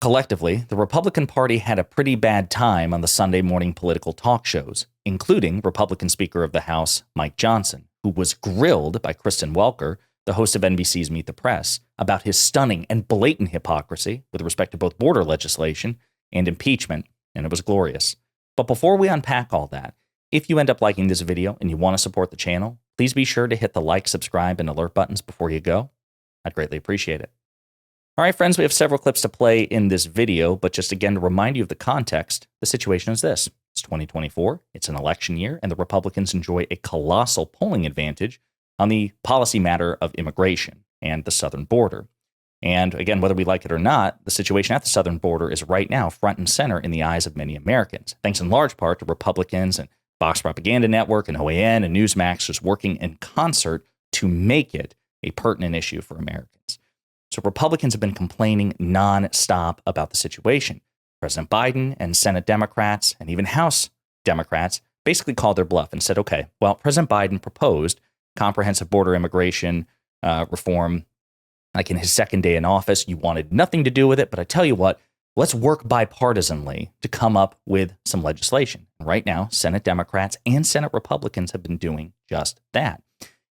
Collectively, the Republican Party had a pretty bad time on the Sunday morning political talk shows, including Republican Speaker of the House Mike Johnson, who was grilled by Kristen Welker, the host of NBC's Meet the Press, about his stunning and blatant hypocrisy with respect to both border legislation and impeachment, and it was glorious. But before we unpack all that, if you end up liking this video and you want to support the channel, please be sure to hit the like, subscribe, and alert buttons before you go. I'd greatly appreciate it. All right, friends, we have several clips to play in this video, but just again to remind you of the context, the situation is this. It's 2024, it's an election year, and the Republicans enjoy a colossal polling advantage on the policy matter of immigration and the southern border. And again, whether we like it or not, the situation at the southern border is right now front and center in the eyes of many Americans, thanks in large part to Republicans and Fox Propaganda Network and OAN and Newsmax just working in concert to make it a pertinent issue for Americans. So Republicans have been complaining nonstop about the situation. President Biden and Senate Democrats and even House Democrats basically called their bluff and said, okay, well, President Biden proposed comprehensive border immigration reform like in his second day in office. You wanted nothing to do with it, but I tell you what, let's work bipartisanly to come up with some legislation. And right now, Senate Democrats and Senate Republicans have been doing just that.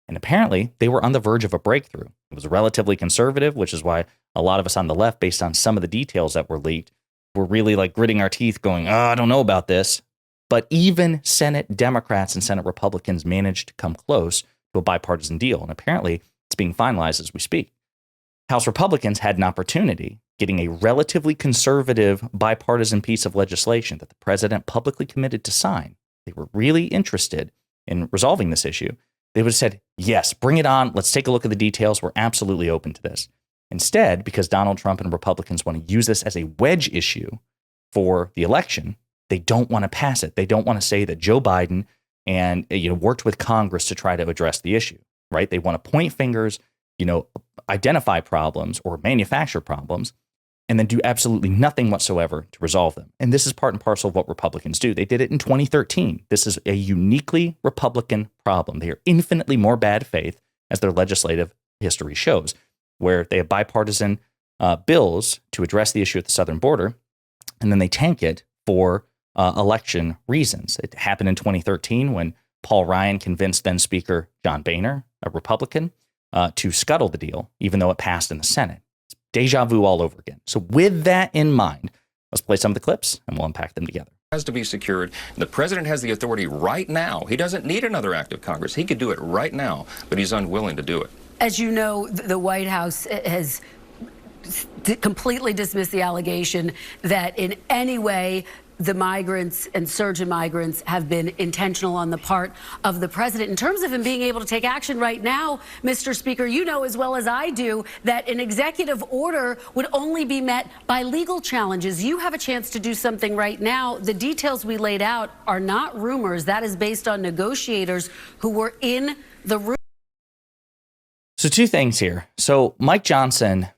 And apparently, they were on the verge of a breakthrough. It was relatively conservative, which is why a lot of us on the left, based on some of the details that were leaked, were really like gritting our teeth going, I don't know about this. But even Senate Democrats and Senate Republicans managed to come close to a bipartisan deal. And apparently, it's being finalized as we speak. House Republicans had an opportunity getting a relatively conservative bipartisan piece of legislation that the president publicly committed to sign. They were really interested in resolving this issue. They would have said, yes, bring it on. Let's take a look at the details. We're absolutely open to this. Instead, because Donald Trump and Republicans want to use this as a wedge issue for the election, they don't want to pass it. They don't want to say that Joe Biden and worked with Congress to try to address the issue, right? They want to point fingers, identify problems or manufacture problems, and then do absolutely nothing whatsoever to resolve them. And this is part and parcel of what Republicans do. They did it in 2013. This is a uniquely Republican problem. They are infinitely more bad faith, as their legislative history shows, where they have bipartisan bills to address the issue at the southern border, and then they tank it for election reasons. It happened in 2013 when Paul Ryan convinced then Speaker John Boehner, a Republican, to scuttle the deal, even though it passed in the Senate. Deja vu all over again. So with that in mind, let's play some of the clips and we'll unpack them together. Has to be secured. The president has the authority right now. He doesn't need another act of Congress. He could do it right now, but he's unwilling to do it. As you know, the White House has completely dismissed the allegation that in any way the migrants and surge in migrants have been intentional on the part of the president. In terms of him being able to take action right now, Mr. Speaker, you know as well as I do that an executive order would only be met by legal challenges. You have a chance to do something right now. The details we laid out are not rumors. That is based on negotiators who were in the room. So two things here. So Mike Johnson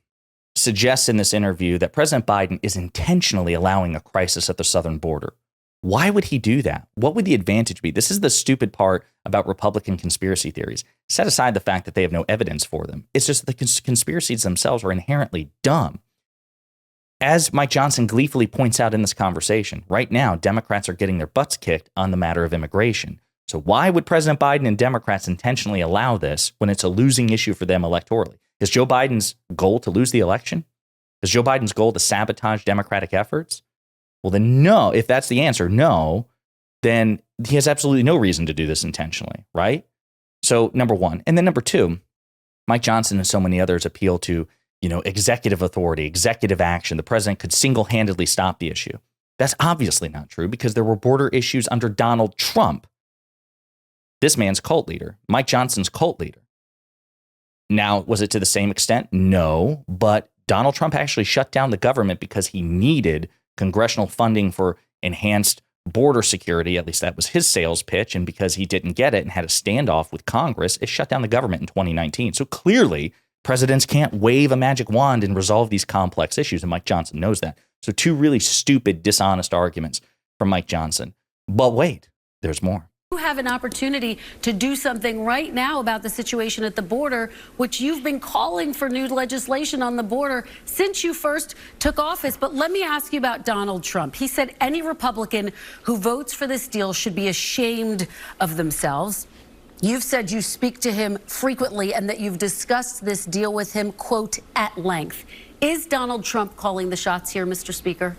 suggests in this interview that President Biden is intentionally allowing a crisis at the southern border. Why would he do that? What would the advantage be? This is the stupid part about Republican conspiracy theories. Set aside the fact that they have no evidence for them. It's just the conspiracies themselves are inherently dumb. As Mike Johnson gleefully points out in this conversation, right now, Democrats are getting their butts kicked on the matter of immigration. So why would President Biden and Democrats intentionally allow this when it's a losing issue for them electorally? Is Joe Biden's goal to lose the election? Is Joe Biden's goal to sabotage Democratic efforts? Well, then no. If that's the answer, no, then he has absolutely no reason to do this intentionally, right? So number one. And then number two, Mike Johnson and so many others appeal to, executive authority, executive action. The president could single-handedly stop the issue. That's obviously not true because there were border issues under Donald Trump, this man's cult leader, Mike Johnson's cult leader. Now, was it to the same extent? No, but Donald Trump actually shut down the government because he needed congressional funding for enhanced border security. At least that was his sales pitch. And because he didn't get it and had a standoff with Congress, it shut down the government in 2019. So clearly, presidents can't wave a magic wand and resolve these complex issues. And Mike Johnson knows that. So two really stupid, dishonest arguments from Mike Johnson. But wait, there's more. You have an opportunity to do something right now about the situation at the border, which you've been calling for new legislation on the border since you first took office. But let me ask you about Donald Trump. He said any Republican who votes for this deal should be ashamed of themselves. You've said you speak to him frequently and that you've discussed this deal with him, quote, at length. Is Donald Trump calling the shots here, Mr. Speaker?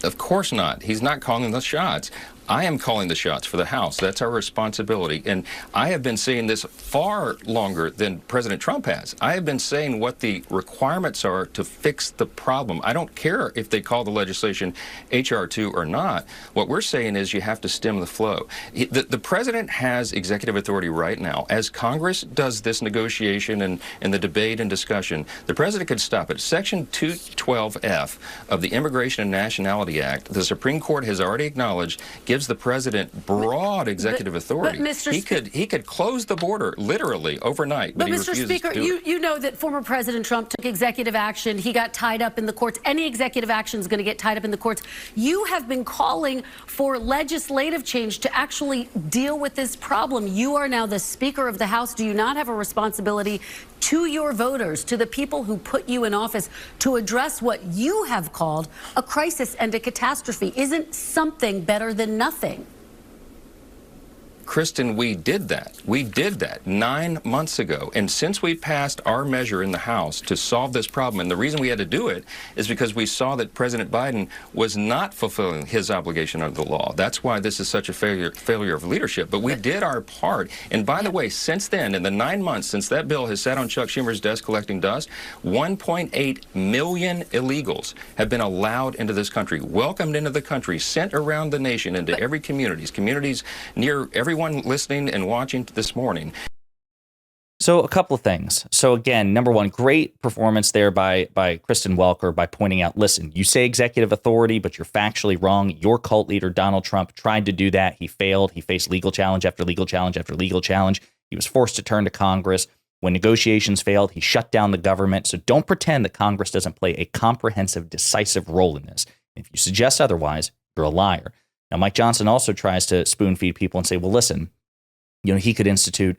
Of course not. He's not calling the shots. I am calling the shots for the House. That's our responsibility. And I have been saying this far longer than President Trump has. I have been saying what the requirements are to fix the problem. I don't care if they call the legislation H.R. 2 or not. What we're saying is you have to stem the flow. The president has executive authority right now. As Congress does this negotiation and the debate and discussion, the president could stop it. Section 212F of the Immigration and Nationality Act, the Supreme Court has already acknowledged, gives the president broad executive authority. He could close the border literally overnight, but he Mr. refuses Speaker, to do it. you know that former President Trump took executive action. He got tied up in the courts. Any executive action is going to get tied up in the courts. You have been calling for legislative change to actually deal with this problem. You are now the Speaker of the House. Do you not have a responsibility to your voters, to the people who put you in office, to address what you have called a crisis and a catastrophe? Isn't something better than nothing? Kristen, we did that. We did that 9 months ago. And since we passed our measure in the House to solve this problem, and the reason we had to do it is because we saw that President Biden was not fulfilling his obligation under the law. That's why this is such a failure of leadership. But we did our part. And by the way, since then, in the 9 months since that bill has sat on Chuck Schumer's desk collecting dust, 1.8 million illegals have been allowed into this country, welcomed into the country, sent around the nation into every communities near everyone listening and watching this morning. So a couple of things. So again, number one, great performance there by Kristen Welker by pointing out, listen, you say executive authority, but you're factually wrong. Your cult leader, Donald Trump, tried to do that. He failed. He faced legal challenge after legal challenge after legal challenge. He was forced to turn to Congress. When negotiations failed, he shut down the government. So don't pretend that Congress doesn't play a comprehensive, decisive role in this. If you suggest otherwise, you're a liar. Now, Mike Johnson also tries to spoon feed people and say, well, listen, he could reinstitute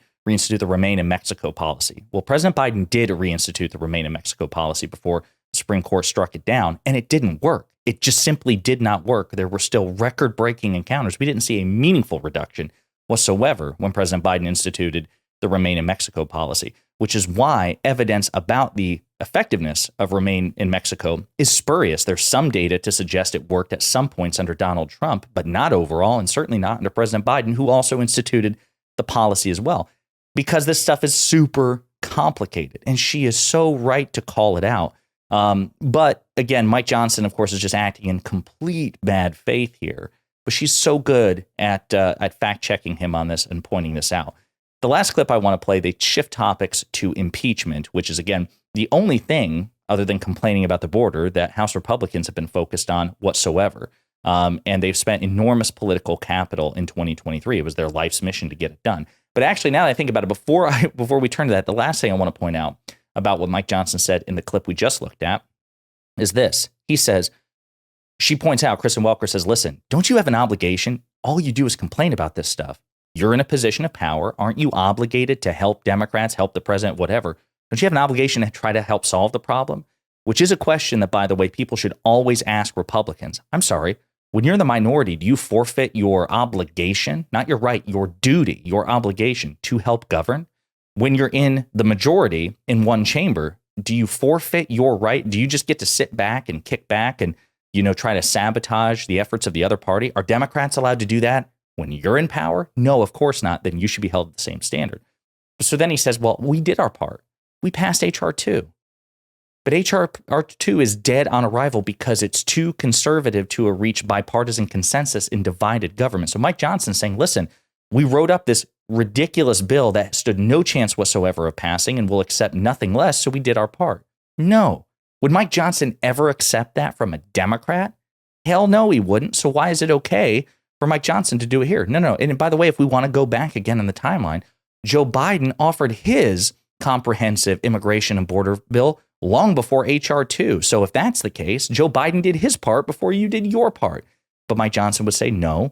the Remain in Mexico policy. Well, President Biden did reinstitute the Remain in Mexico policy before the Supreme Court struck it down, and it didn't work. It just simply did not work. There were still record-breaking encounters. We didn't see a meaningful reduction whatsoever when President Biden instituted the Remain in Mexico policy, which is why evidence about the effectiveness of Remain in Mexico is spurious. There's some data to suggest it worked at some points under Donald Trump, but not overall, and certainly not under President Biden, who also instituted the policy as well, because this stuff is super complicated, and she is so right to call it out. But again, Mike Johnson, of course, is just acting in complete bad faith here, but she's so good at fact-checking him on this and pointing this out. The last clip I want to play, they shift topics to impeachment, which is, again, the only thing other than complaining about the border that House Republicans have been focused on whatsoever. And they've spent enormous political capital in 2023. It was their life's mission to get it done. But actually, now that I think about it, before we turn to that, the last thing I want to point out about what Mike Johnson said in the clip we just looked at is this. He says, she points out, Kristen Welker says, listen, don't you have an obligation? All you do is complain about this stuff. You're in a position of power. Aren't you obligated to help Democrats, help the president, whatever? Don't you have an obligation to try to help solve the problem? Which is a question that, by the way, people should always ask Republicans. I'm sorry. When you're in the minority, do you forfeit your obligation, not your right, your duty, your obligation to help govern? When you're in the majority in one chamber, do you forfeit your right? Do you just get to sit back and kick back and, try to sabotage the efforts of the other party? Are Democrats allowed to do that when you're in power? No, of course not. Then you should be held to the same standard. So then he says, well, we did our part. We passed H.R. 2. But H.R. 2 is dead on arrival because it's too conservative to reach bipartisan consensus in divided government. So Mike Johnson's saying, listen, we wrote up this ridiculous bill that stood no chance whatsoever of passing and will accept nothing less, so we did our part. No. Would Mike Johnson ever accept that from a Democrat? Hell no, he wouldn't. So why is it okay for Mike Johnson to do it here? No. And by the way, if we want to go back again in the timeline, Joe Biden offered his comprehensive immigration and border bill long before H.R. 2. So if that's the case, Joe Biden did his part before you did your part. But Mike Johnson would say, no,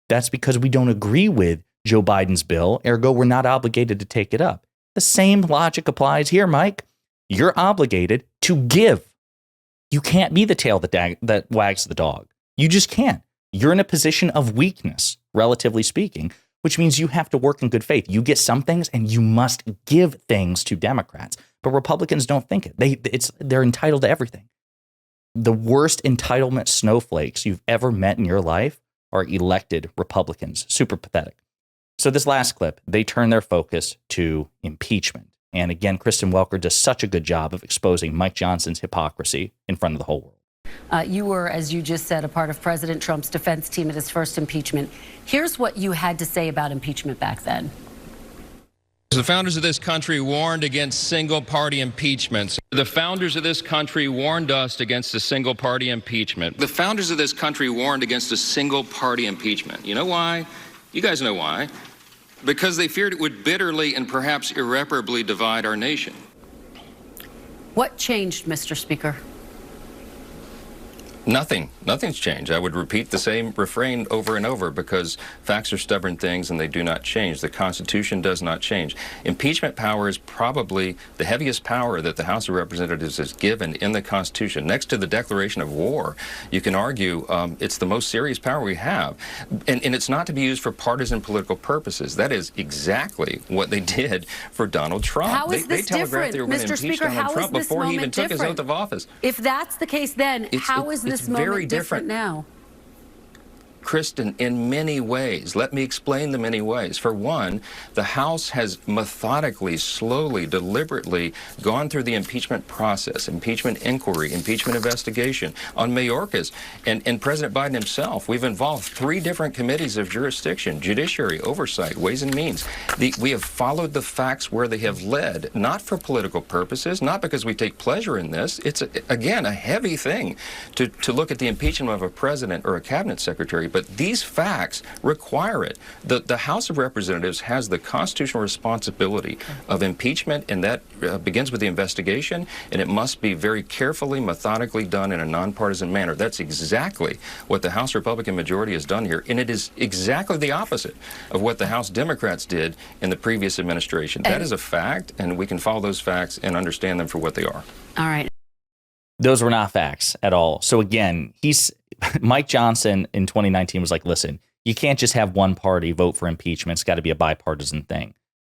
That's because we don't agree with Joe Biden's bill, ergo we're not obligated to take it up. The same logic applies here, Mike. You're obligated to give. You can't be the tail that wags the dog. You just can't. You're in a position of weakness, relatively speaking, which means you have to work in good faith. You get some things and you must give things to Democrats. But Republicans don't think it. They're entitled to everything. The worst entitlement snowflakes you've ever met in your life are elected Republicans. Super pathetic. So this last clip, they turn their focus to impeachment. And again, Kristen Welker does such a good job of exposing Mike Johnson's hypocrisy in front of the whole world. You were, as you just said, a part of President Trump's defense team at his first impeachment. Here's what you had to say about impeachment back then. The founders of this country warned against single-party impeachments. The founders of this country warned us against a single-party impeachment. The founders of this country warned against a single-party impeachment. You know why? You guys know why. Because they feared it would bitterly and perhaps irreparably divide our nation. What changed, Mr. Speaker? Nothing. Nothing's changed. I would repeat the same refrain over and over because facts are stubborn things and they do not change. The Constitution does not change. Impeachment power is probably the heaviest power that the House of Representatives is given in the Constitution. Next to the declaration of war, you can argue it's the most serious power we have. And it's not to be used for partisan political purposes. That is exactly what they did for Donald Trump. How is this they telegraphed different, they were going to Mr. impeach Speaker? Donald How Trump is this before he even moment took his different? oath of office. If that's the case, then how is this moment different now? Kristen, in many ways. Let me explain the many ways. For one, the House has methodically, slowly, deliberately gone through the impeachment process, impeachment inquiry, impeachment investigation on Mayorkas and President Biden himself. We've involved 3 different committees of jurisdiction, judiciary, oversight, ways and means. We have followed the facts where they have led, not for political purposes, not because we take pleasure in this. It's, again, a heavy thing to look at the impeachment of a president or a cabinet secretary, but these facts require it. The House of Representatives has the constitutional responsibility of impeachment, and that begins with the investigation, and it must be very carefully, methodically done in a nonpartisan manner. That's exactly what the House Republican majority has done here, and it is exactly the opposite of what the House Democrats did in the previous administration. That is a fact, and we can follow those facts and understand them for what they are. All right. Those were not facts at all. So again, Mike Johnson in 2019 was like, listen, you can't just have one party vote for impeachment. It's got to be a bipartisan thing.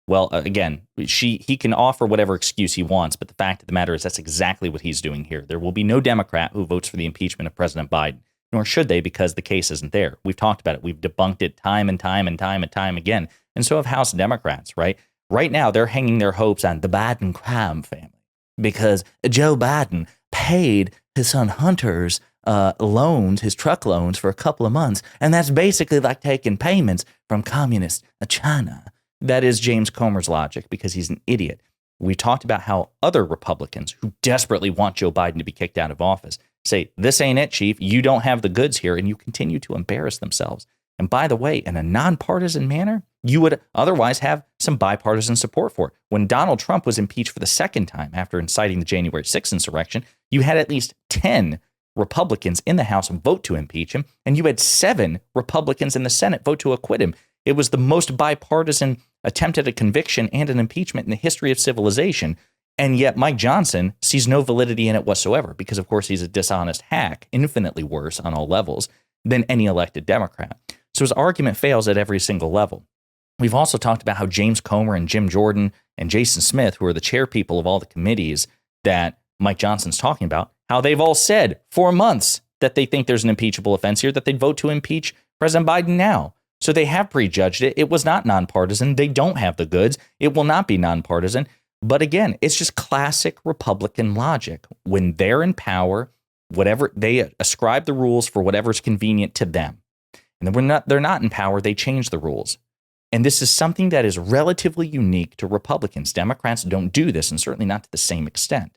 Well, again, he can offer whatever excuse he wants, but the fact of the matter is that's exactly what he's doing here. There will be no Democrat who votes for the impeachment of President Biden, nor should they, because the case isn't there. We've talked about it. We've debunked it time and time and time and time again. And so have House Democrats, right? Right now, they're hanging their hopes on the Biden crime family because Joe Biden paid his son Hunter's loans, his truck loans, for a couple of months. And that's basically like taking payments from communist China. That is James Comer's logic because he's an idiot. We talked about how other Republicans who desperately want Joe Biden to be kicked out of office say, this ain't it, Chief. You don't have the goods here, and you continue to embarrass themselves. And by the way, in a nonpartisan manner, you would otherwise have some bipartisan support for it. When Donald Trump was impeached for the second time after inciting the January 6th insurrection, you had at least 10 Republicans in the House vote to impeach him, and you had 7 Republicans in the Senate vote to acquit him. It was the most bipartisan attempt at a conviction and an impeachment in the history of civilization. And yet Mike Johnson sees no validity in it whatsoever because, of course, he's a dishonest hack, infinitely worse on all levels than any elected Democrat. So his argument fails at every single level. We've also talked about how James Comer and Jim Jordan and Jason Smith, who are the chair people of all the committees that Mike Johnson's talking about, how they've all said for months that they think there's an impeachable offense here, that they'd vote to impeach President Biden now. So they have prejudged it. It was not nonpartisan. They don't have the goods. It will not be nonpartisan. But again, it's just classic Republican logic. When they're in power, whatever they ascribe the rules for whatever's convenient to them. And then they're not in power, they change the rules. And this is something that is relatively unique to Republicans. Democrats don't do this, and certainly not to the same extent.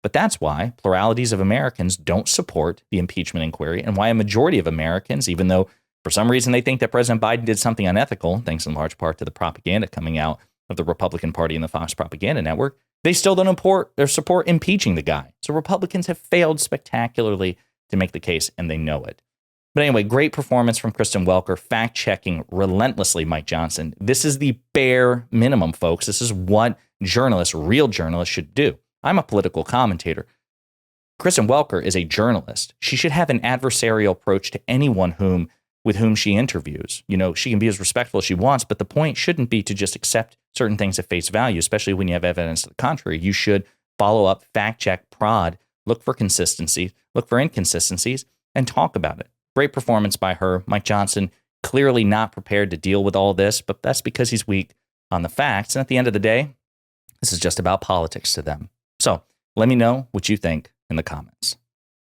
But that's why pluralities of Americans don't support the impeachment inquiry, and why a majority of Americans, even though for some reason they think that President Biden did something unethical, thanks in large part to the propaganda coming out of the Republican Party and the Fox propaganda network, they still don't support impeaching the guy. So Republicans have failed spectacularly to make the case, and they know it. But anyway, great performance from Kristen Welker, fact-checking relentlessly Mike Johnson. This is the bare minimum, folks. This is what journalists, real journalists, should do. I'm a political commentator. Kristen Welker is a journalist. She should have an adversarial approach to anyone with whom she interviews. You know, she can be as respectful as she wants, but the point shouldn't be to just accept certain things at face value, especially when you have evidence to the contrary. You should follow up, fact-check, prod, look for consistency, look for inconsistencies, and talk about it. Great performance by her. Mike Johnson clearly not prepared to deal with all this, but that's because he's weak on the facts. And at the end of the day, this is just about politics to them. So let me know what you think in the comments.